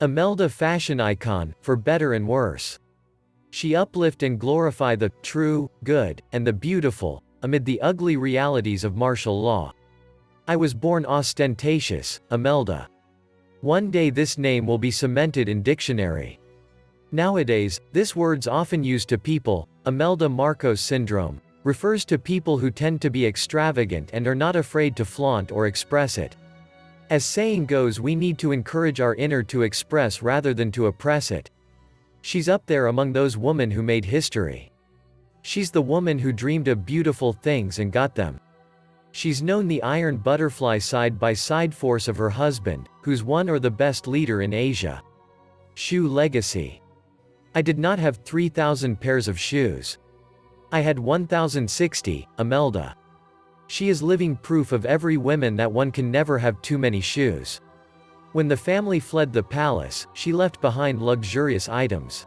Imelda fashion icon, for better and worse. She uplift and glorify the true, good, and the beautiful, amid the ugly realities of martial law. I was born ostentatious, Imelda. One day this name will be cemented in dictionary. Nowadays, this word's often used to people. Imelda Marcos syndrome refers to people who tend to be extravagant and are not afraid to flaunt or express it. As saying goes, we need to encourage our inner to express rather than to oppress it. She's up there among those women who made history. She's the woman who dreamed of beautiful things and got them. She's known the iron butterfly side-by-side force of her husband, who's one or the best leader in Asia. Shoe legacy. I did not have 3,000 pairs of shoes. I had 1,060, Imelda. She is living proof of every woman that one can never have too many shoes. When the family fled the palace, she left behind luxurious items,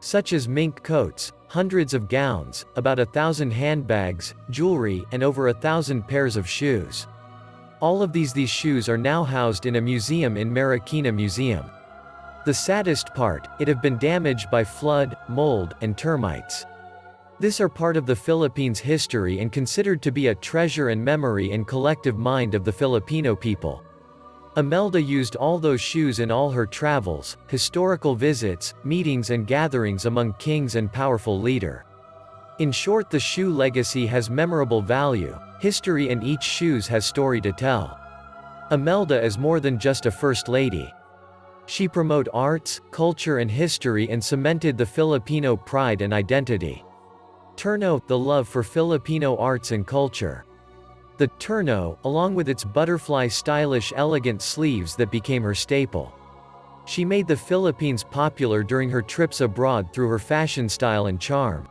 such as mink coats, hundreds of gowns, about 1,000 handbags, jewelry, and over 1,000 pairs of shoes. All of these shoes are now housed in a museum in Marikina Museum. The saddest part, it have been damaged by flood, mold, and termites. These are part of the Philippines' history and considered to be a treasure and memory and collective mind of the Filipino people. Imelda used all those shoes in all her travels, historical visits, meetings and gatherings among kings and powerful leader. In short, the shoe legacy has memorable value, history, and each shoes has story to tell. Imelda is more than just a first lady. She promoted arts, culture and history and cemented the Filipino pride and identity. Terno, the love for Filipino arts and culture. The terno, along with its butterfly stylish elegant sleeves that became her staple. She made the Philippines popular during her trips abroad through her fashion style and charm.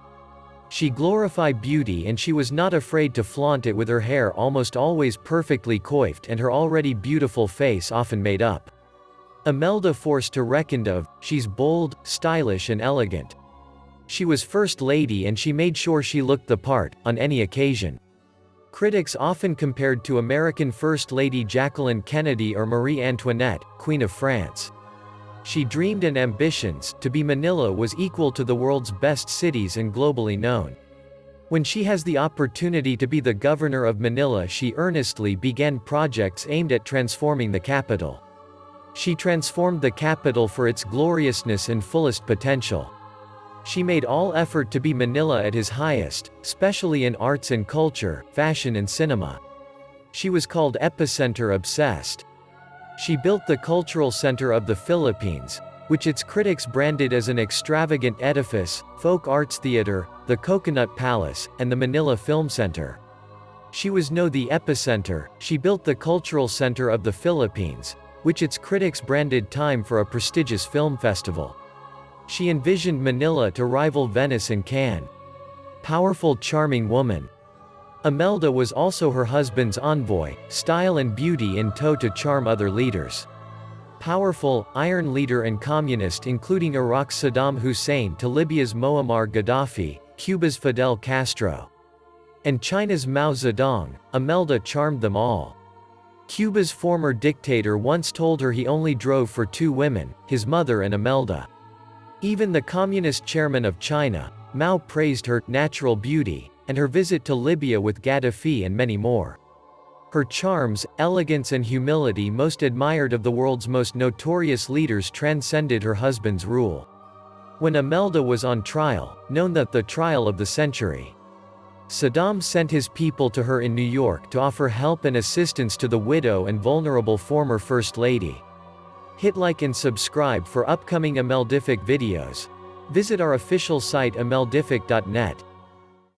She glorified beauty and she was not afraid to flaunt it with her hair almost always perfectly coiffed and her already beautiful face often made up. Imelda forced to reckon of, she's bold, stylish and elegant. She was first lady and she made sure she looked the part, on any occasion. Critics often compared to American First Lady Jacqueline Kennedy or Marie Antoinette, Queen of France. She dreamed and ambitions to be Manila was equal to the world's best cities and globally known. When she has the opportunity to be the governor of Manila, she earnestly began projects aimed at transforming the capital. She transformed the capital for its gloriousness and fullest potential. She made all effort to be Manila at his highest, especially in arts and culture, fashion and cinema. She was called epicenter obsessed. She built the cultural center of the Philippines, which its critics branded as an extravagant edifice, folk arts theater, the Coconut Palace, and the Manila Film Center. She was the epicenter. She built the cultural center of the Philippines, which its critics branded time for a prestigious film festival. She envisioned Manila to rival Venice and Cannes. Powerful, charming woman. Imelda was also her husband's envoy, style and beauty in tow to charm other leaders. Powerful, iron leader and communist including Iraq's Saddam Hussein to Libya's Muammar Gaddafi, Cuba's Fidel Castro, and China's Mao Zedong, Imelda charmed them all. Cuba's former dictator once told her he only drove for two women, his mother and Imelda. Even the communist chairman of China, Mao, praised her natural beauty, and her visit to Libya with Gaddafi and many more. Her charms, elegance and humility, most admired of the world's most notorious leaders, transcended her husband's rule. When Imelda was on trial, known that the trial of the century, Saddam sent his people to her in New York to offer help and assistance to the widow and vulnerable former First Lady. Hit like and subscribe for upcoming Imeldific videos. Visit our official site imeldific.net.